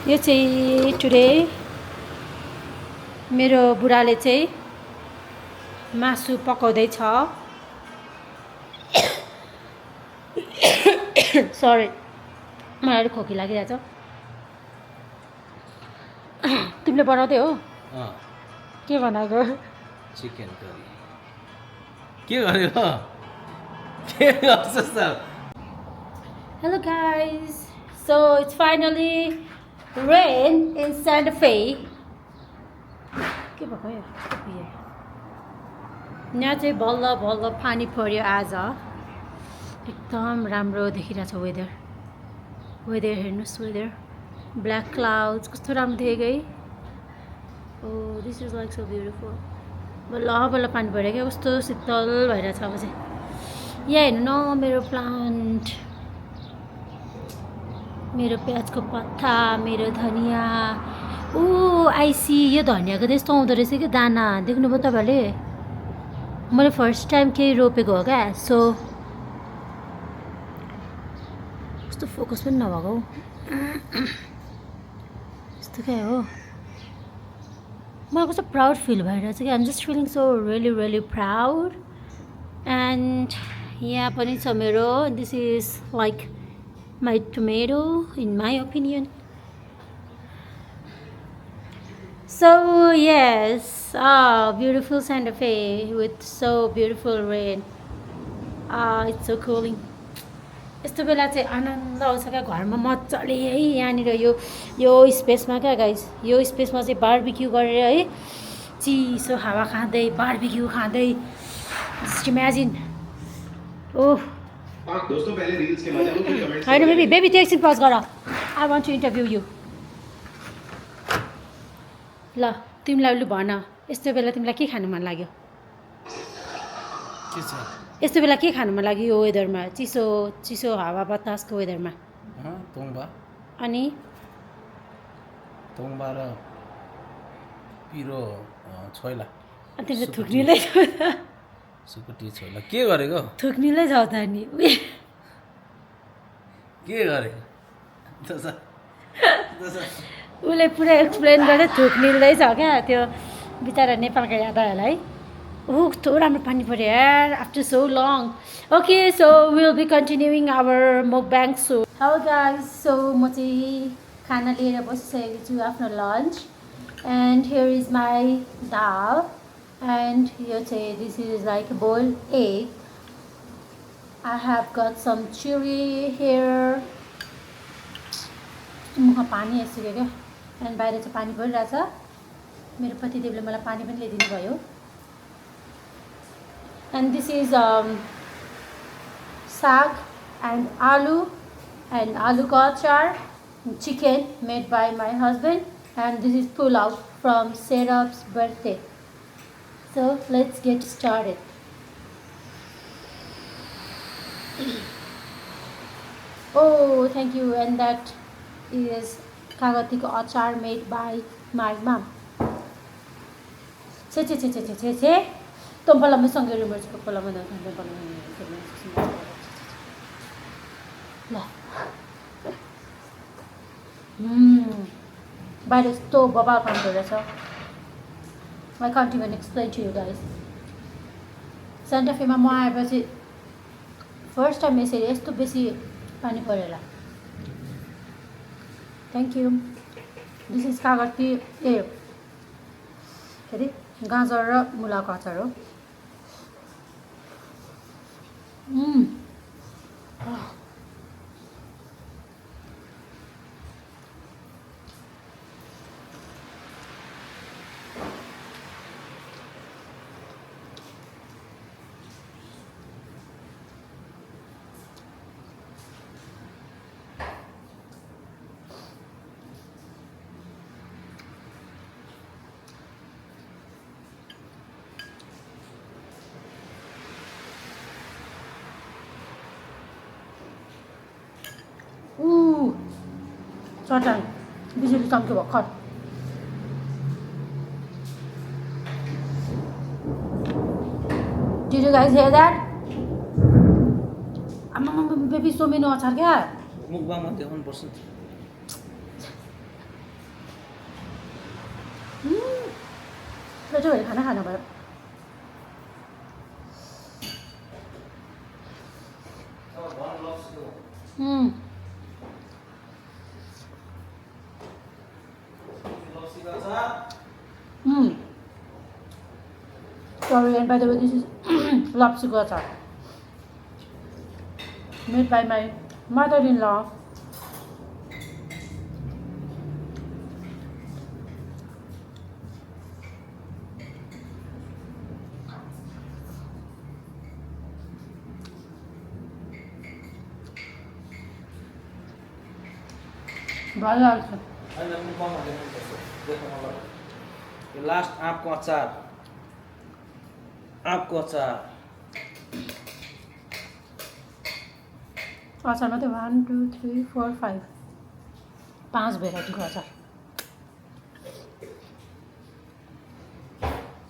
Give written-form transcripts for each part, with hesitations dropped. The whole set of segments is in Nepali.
यो चाहिँ टुडे मेरो बुढाले चाहिँ मासु पकाउँदैछ। सरी मलाई अलिक खोकी लागिरहेछ। तिमीले बनाउँदै हो? के बनाएको? Chicken curry. के गरेको? के गर्छस् त? Hello guys, so it's finally rain in Santa Fe. के भएको यो? यहाँ चाहिँ बल्ल बल्ल पानी पर्यो आज। एकदम राम्रो देखिरहेछ वेदर हेर्नुहोस् वेदर ब्ल्याक क्लाउड्स कस्तो राम्रो देखेको है। Oh this is like so beautiful. बल्ल बल्ल पानी पऱ्यो क्या, कस्तो शीतल भइरहेछ अब चाहिँ। यहाँ हेर्नु न मेरो प्लान्ट, मेरो प्याजको पत्ता, मेरो धनिया। ओ आइसी यो धनियाको त्यस्तो आउँदो रहेछ कि दाना, देख्नुभयो तपाईँहरूले? मैले फर्स्ट टाइम केही रोपेको हो क्या। सो कस्तो फोकस पनि नभएको हौ, यस्तो क्या हो। मलाई कस्तो प्राउड फिल भइरहेछ कि I'm just feeling so really proud. And यहाँ पनि छ मेरो, this is like my tomato in my opinion. So yes, beautiful Santa Fe with so beautiful rain. It's so cooling. यस्तो बेला चाहिँ आनन्द आउँछ क्या घरमा मजाले है। यहाँनिर यो स्पेसमा क्या गाइस, यो स्पेसमा चाहिँ बार्बिक्यू गरेर है, चिसो हावा खाँदै बार्बिक्यू खाँदै, जस्ट इमेजिन। ओह दोस्तों पहले रील्स के मजा लो, फिर कमेंट्स होइन बेबी त्यो एकछिन पज गर। I want to interview you. ल तिमीलाई लु भन, यस्तो बेला तिमीलाई के खानु मन लाग्यो? के छ? यस्तो बेला के खानु मन लाग्यो यो वेदरमा, चिसो चिसो हावा बतासको वेदरमा? तोङ्बा अनि तोङ्बा र पिरो छोइला। अनि तिमीले थुक्निलै छौ त? सुकुटी छोइला के गरेको? थुक्निलै छौ त नि? के गरेको? उसले पुरा एक्सप्लेन गरेर थुक्निँदै छ क्या, त्यो बिचरा नेपालको याद आयो होला है। ओह कस्तो राम्रो पानी पऱ्यो यार after so long. Okay so will be continuing our mukbang show. Hello guys, so म चाहिँ खाना लिएर बसिसकेको छु आफ्नो lunch. And here is my dal and यो चाहिँ this is like boiled egg. I have got some chilli here. मुखमा पानी आइसक्यो क्या, एन्ड बाहिर चाहिँ पानी परिरहेछ। मेरो पतिदेवले मलाई पानी पनि ल्याइदिनु भयो। And this is saag and आलुको अचार, chicken made by my husband, and this is pulao from सेरप्स birthday. So let's get started. Oh, thank you. And that is kagatiko achar made by my mom. Che. Tompala mo sangyo rumors ko pala mo na tompala mo. La. But it's so baba kam गरेछ। I can't even explain to you guys. Santa Fe मा म आएपछि फर्स्ट टाइम यसरी यस्तो बेसी पानी परेर। Thank you. दिस इज कागती के अरे गाजर र मुलाको अचार हो। चट्याङ बिजुली चम्क्यो भर्खर। Did you guys hear that? Baby सोमेनो अचार क्या? मुखबामा देखाउनु पर्छ। छोरी खाना खानु भयो Sorry, and by the way, this is lobster achar made by my mother-in-law. भालो लाग्छ होइन मुखमा देख्नु मलाई यो लास्ट आँपको अचार अचारमा त 1 2 3 4 5 5 भेराइटीको अचार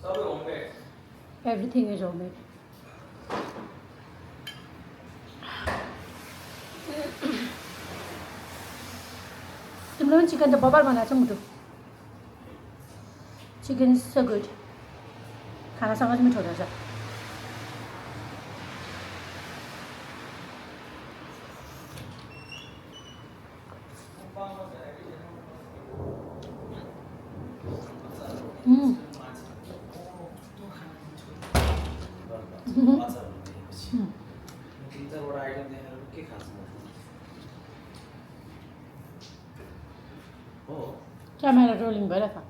सबै होममेड एभ्रिथिङ इज होममेड तिमीले पनि चिकन त बबाल बनाएको छ मुटु चिकन इज सो गुड खानासँग चाहिँ मिठो रहेछ तिन-चारवटा आइटम देखेर के खान्छ हो क्यामेरा रोलिङ भइरहेको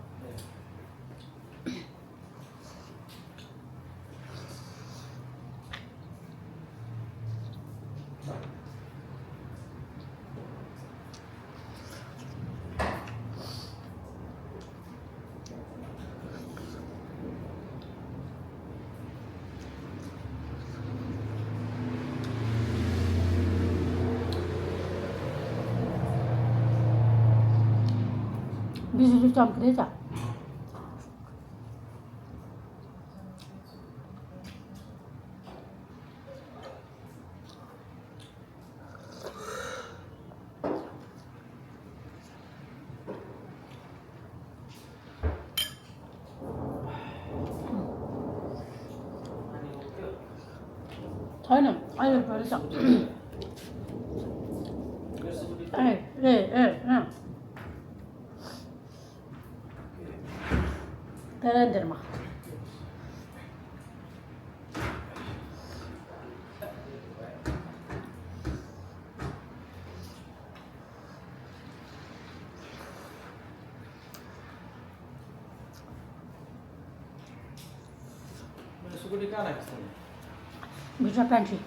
बिजुली चम्किँदैछ छैन अहिले परेछ Terendırma. सुकुटी कहाँ राख्छ भित्र प्यान्ट्री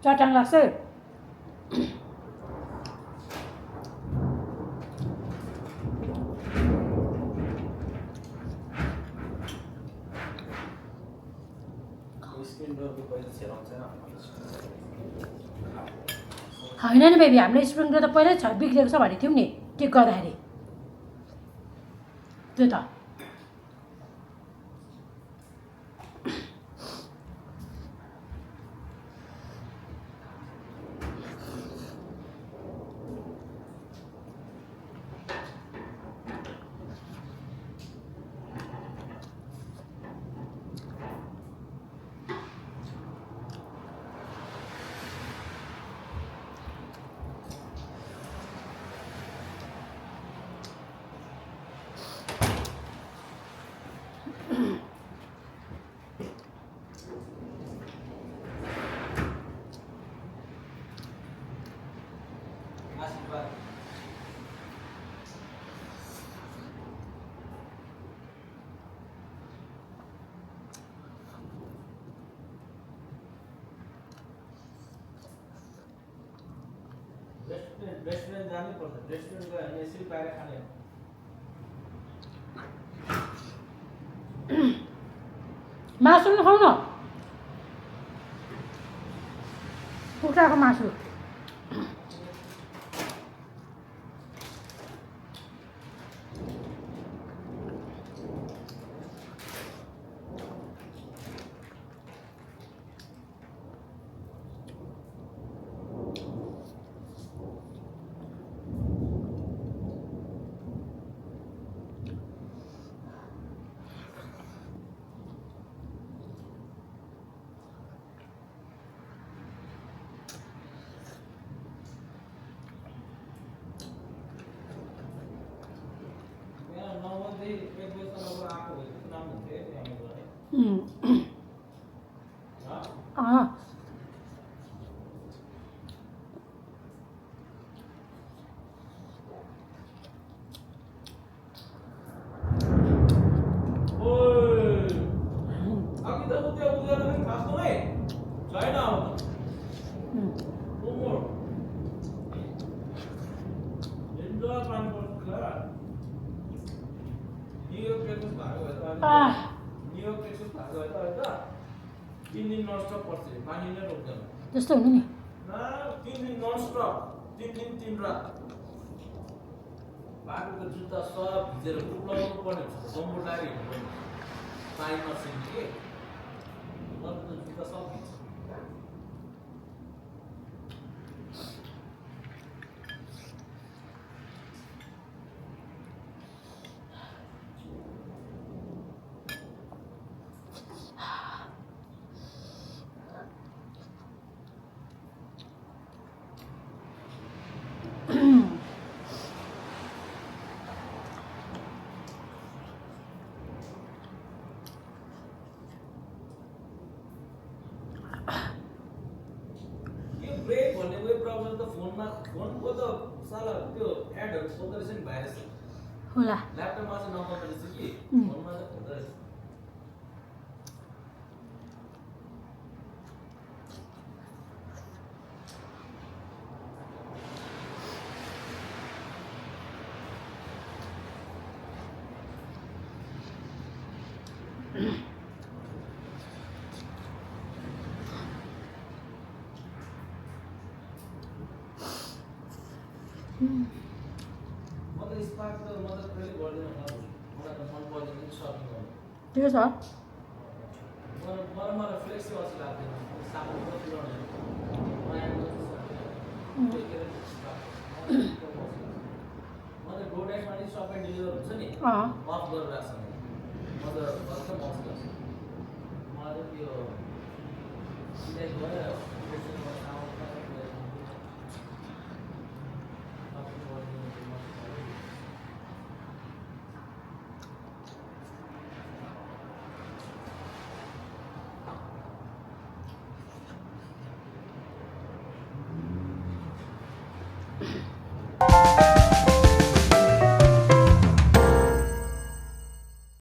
चट्याङ लाग्छ होइन नि बेबी हामीले स्प्रिङ रोल त पहिल्यै बिग्रेको छ भनेको थियौँ नि टिक गर्दाखेरि त्यो त रेस्टुरेन्ट जानै पर्छ रेस्टुरेन्ट गयो भने यसरी बाहिर खाने मासु पनि खाऊ न कुखुराको मासु यहाँ 9 बजेदेखि 1 बजेसम्म आएको भए चाहिँ राम्रो हुन्थ्यो त्यहाँ गएर अँ अघि त उद्या उद्या पनि खास्नु है छैन अब उमर इन्जोय पानी पर्छ न्युयोर्क प्लेसेस भएको भए त न्युयोर्क प्लेसेस भएको भए त अहिले त 3 दिन ननस्टप पर्छ पानी नै रोक्दैन त्यस्तो हुनु नि न 3 दिन ननस्टप 3 दिन 3 रात बाटोको जुत्ता सब भिजेर उक्लाउनु पर्ने हुन्छ गम्बो लाएर हिँड्नु पानी नसिक्ने के त जुत्ता सब भिज्छ ब्रेक भन्ने वेब ब्राउजर त फोनको त साला त्यो एडहरु खोज्दो रहेछ नि भाइरस होला ल्यापटपमा चाहिँ नपाउँदो रहेछ कि फोनमा चाहिँ खोज्दो रहेछ म त स्पार्क त म त कहिले गर्दैन होला मलाई त मन पर्दैन नि सर्फिङ गर्नु ठिकै छ मलाई फ्लेक्सिबल चाहिँ लाग्दैन साबुन कति गर्ने म त डोडाइसमा नि सबै डेलिभर हुन्छ नि अफ गरेर राख्छ म त भर्खर बस गर्छु मलाई त त्यो सिधै गयो